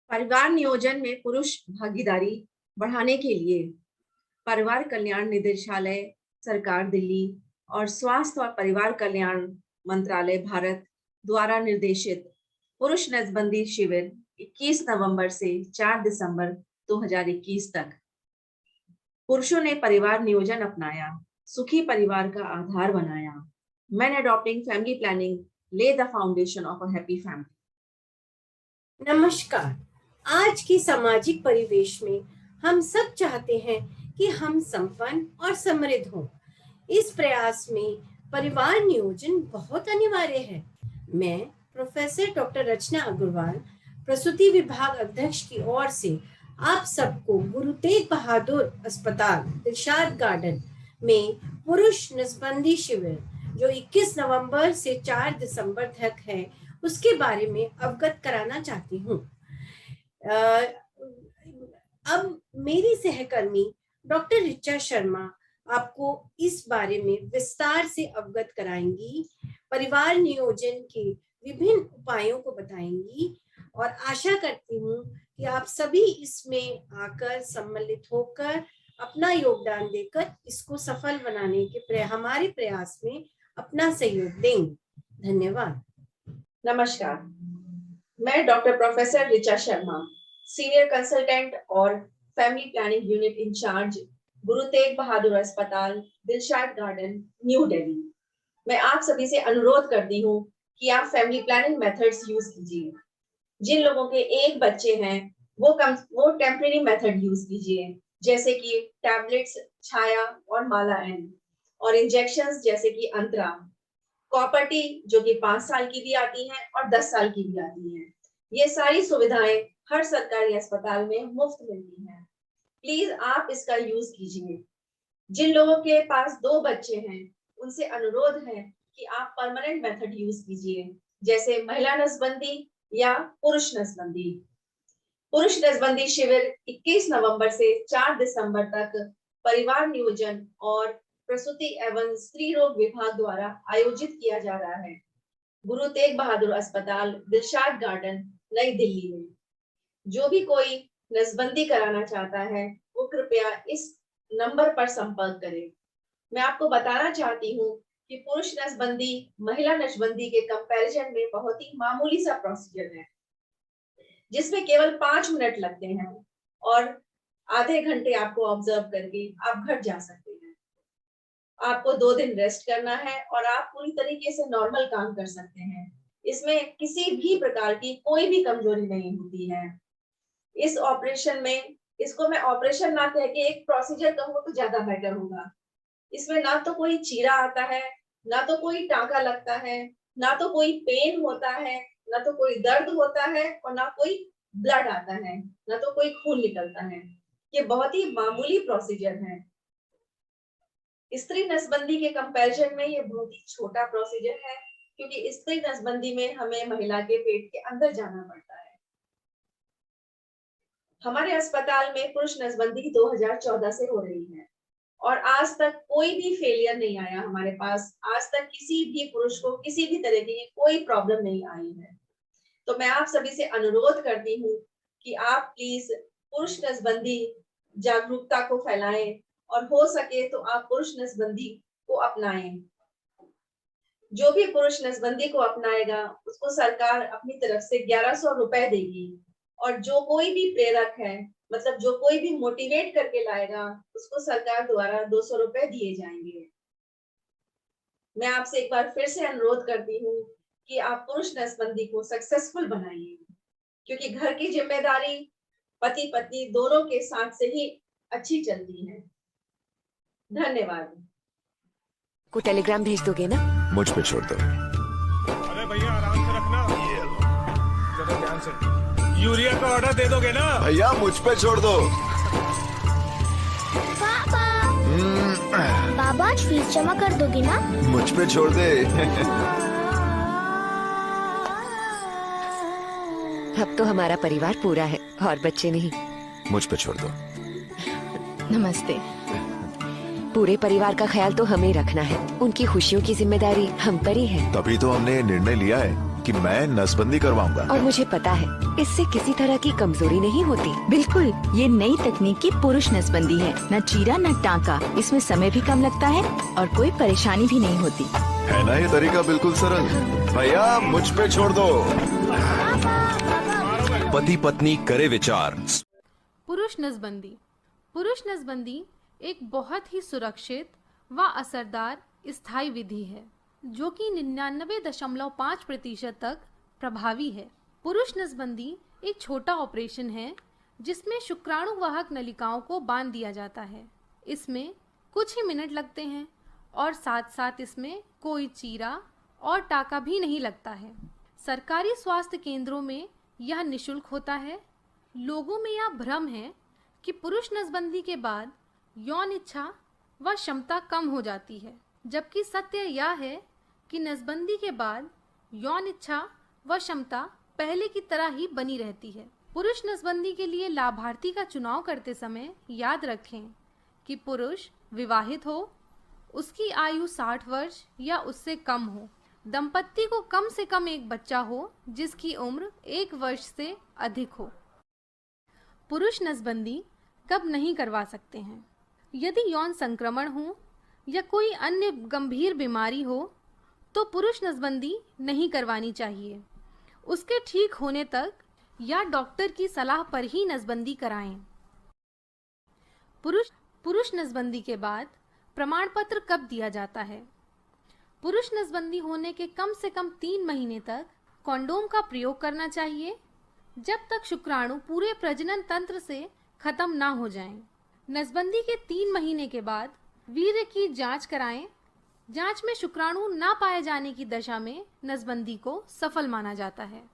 परिवार नियोजन में पुरुष भागीदारी बढ़ाने के लिए परिवार कल्याण निदेशालय, सरकार दिल्ली और स्वास्थ्य और परिवार कल्याण मंत्रालय भारत द्वारा निर्देशित पुरुष नसबंदी शिविर 21 नवंबर से 4 दिसंबर 2021 तक। पुरुषों ने परिवार नियोजन अपनाया, सुखी परिवार का आधार बनाया। Men adopting family planning lay the foundation of a happy family. नमस्कार। आज की सामाजिक परिवेश में हम सब चाहते हैं कि हम संपन्न और समृद्ध हों। इस प्रयास में परिवार नियोजन बहुत अनिवार्य है। मैं प्रोफेसर डॉक्टर रचना अग्रवाल, प्रसूति विभाग अध्यक्ष की ओर से आप सबको गुरु तेग बहादुर अस्पताल दिलशाद गार्डन में पुरुष नसबंदी शिविर जो 21 नवंबर से 4 दिसंबर तक है उसके बारे में अवगत कराना चाहती हूँ। अब मेरी सहकर्मी डॉक्टर ऋचा शर्मा आपको इस बारे में विस्तार से अवगत कराएंगी, परिवार नियोजन के विभिन्न उपायों को बताएंगी और आशा करती हूँ कि आप सभी इसमें आकर सम्मिलित होकर अपना योगदान देकर इसको सफल बनाने के हमारे प्रयास में अपना सहयोग देंगे। धन्यवाद। नमस्कार, मैं doctor professor Richa Sharma, senior consultant और family planning unit in charge, Guru Tegh Bahadur अस्पताल दिलशाद गार्डन, न्यू दिल्ली। मैं आप सभी से अनुरोध करती हूँ कि आप फैमिली प्लानिंग मेथड्स यूज कीजिए। जिन लोगों के एक बच्चे हैं वो टेम्परेरी मेथड यूज कीजिए, जैसे कि टैबलेट्स, छाया और माला एन, और इंजेक्शंस जैसे कि अंतरा, कॉपर टी जो कि 5 साल की भी आती हैं और 10 साल की भी आती हैं। ये सारी सुविधाएं हर सरकारी अस्पताल में मुफ्त मिलती हैं। प्लीज आप इसका यूज कीजिए। जिन लोगों के पास 2 बच्चे हैं उनसे अनुरोध है कि आप परमानेंट मेथड यूज कीजिए, जैसे महिला नसबंदी या पुरुष नसबंदी। पुरुष नसबंदी शिविर 21 नवंबर से 4 दिसंबर तक परिवार नियोजन और प्रसूति एवं स्त्री रोग विभाग द्वारा आयोजित किया जा रहा है, गुरु तेग बहादुर अस्पताल दिलशाद गार्डन, नई दिल्ली में। जो भी कोई नसबंदी कराना चाहता है वो कृपया इस नंबर पर संपर्क करे। मैं आपको बताना चाहती हूँ कि पुरुष नसबंदी महिला नसबंदी के कंपैरिजन में बहुत ही मामूली सा प्रोसीजर है, जिसमें केवल 5 मिनट लगते हैं और आधे घंटे आपको ऑब्जर्व करके आप घर जा सकते हैं। आपको 2 दिन रेस्ट करना है और आप पूरी तरीके से नॉर्मल काम कर सकते हैं। इसमें किसी भी प्रकार की कोई भी कमजोरी नहीं होती है। इस ऑपरेशन में, इसको मैं ऑपरेशन ना कह के एक प्रोसीजर कहूँ तो ज्यादा बेटर होगा। इसमें ना तो कोई चीरा आता है, ना तो कोई टांका लगता है, ना तो कोई पेन होता है, ना तो कोई दर्द होता है और ना कोई ब्लड आता है, ना तो कोई खून निकलता है। ये बहुत ही मामूली प्रोसीजर है। स्त्री नसबंदी के कंपैरिजन में ये बहुत ही छोटा प्रोसीजर है, क्योंकि स्त्री नसबंदी में हमें महिला के पेट के अंदर जाना पड़ता है। हमारे अस्पताल में पुरुष नसबंदी 2014 से हो रही है और आज तक कोई भी फेलियर नहीं आया हमारे पास। आज तक किसी भी पुरुष को किसी भी तरह की कोई प्रॉब्लम नहीं आई है। तो मैं आप सभी से अनुरोध करती हूँ कि आप प्लीज पुरुष नसबंदी जागरूकता को फैलाएं और हो सके तो आप पुरुष नसबंदी को अपनाएं। जो भी पुरुष नसबंदी को अपनाएगा उसको सरकार अपनी तरफ से 1100 रुपए देगी, और जो कोई भी प्रेरक है, मतलब जो कोई भी मोटिवेट करके लाएगा, उसको सरकार द्वारा 200 रुपए दिए जाएंगे। मैं आपसे एक बार फिर से अनुरोध करती हूँ कि आप पुरुष नसबंदी को सक्सेसफुल बनाइए, क्योंकि घर की जिम्मेदारी पति पत्नी दोनों के साथ से ही अच्छी चलती है। धन्यवाद। को टेलीग्राम भेज दोगे ना? मुझ पे छोड़ दो। अरे भैया आराम से रखना, जरा ध्यान से। यूरिया का ऑर्डर दे दोगे ना? भैया मुझ पे छोड़ दो। बाबा आज फीस जमा कर दोगे ना? मुझ पे छोड़ दे। अब तो हमारा परिवार पूरा है और बच्चे नहीं। मुझ पे छोड़ दो। नमस्ते। पूरे परिवार का ख्याल तो हमें रखना है, उनकी खुशियों की जिम्मेदारी हम पर ही है। तभी तो हमने निर्णय लिया है कि मैं नसबंदी करवाऊंगा। और मुझे पता है इससे किसी तरह की कमजोरी नहीं होती। बिल्कुल, ये नई तकनीक की पुरुष नसबंदी है। न चीरा न टांका, इसमें समय भी कम लगता है और कोई परेशानी भी नहीं होती। है ना ये तरीका बिल्कुल सरल। भैया मुझ पे छोड़ दो। पति पत्नी करे विचार। पुरुष नसबंदी। पुरुष नसबंदी एक बहुत ही सुरक्षित व असरदार स्थायी विधि है जो कि 99.5% तक प्रभावी है। पुरुष नसबंदी एक छोटा ऑपरेशन है जिसमें शुक्राणुवाहक नलिकाओं को बांध दिया जाता है। इसमें कुछ ही मिनट लगते हैं और साथ साथ इसमें कोई चीरा और टाका भी नहीं लगता है। सरकारी स्वास्थ्य केंद्रों में यह निःशुल्क होता है। लोगों में यह भ्रम है कि पुरुष नसबंदी के बाद यौन इच्छा व क्षमता कम हो जाती है, जबकि सत्य यह है कि नसबंदी के बाद यौन इच्छा व क्षमता पहले की तरह ही बनी रहती है। पुरुष नसबंदी के लिए लाभार्थी का चुनाव करते समय याद रखें कि पुरुष विवाहित हो, उसकी आयु 60 वर्ष या उससे कम हो, दंपत्ति को कम से कम एक बच्चा हो जिसकी उम्र 1 वर्ष से अधिक हो। पुरुष नसबंदी कब नहीं करवा सकते हैं? यदि यौन संक्रमण हो या कोई अन्य गंभीर बीमारी हो तो पुरुष नसबंदी नहीं करवानी चाहिए। उसके ठीक होने तक या डॉक्टर की सलाह पर ही नसबंदी कराएं। पुरुष नसबंदी के बाद प्रमाण पत्र कब दिया जाता है? पुरुष नसबंदी होने के कम से कम 3 महीने तक कॉन्डोम का प्रयोग करना चाहिए जब तक शुक्राणु पूरे प्रजनन तंत्र से खत्म ना हो जाएं। नसबंदी के 3 महीने के बाद वीर्य की जांच कराएं। जांच में शुक्राणु ना पाए जाने की दशा में नसबंदी को सफल माना जाता है।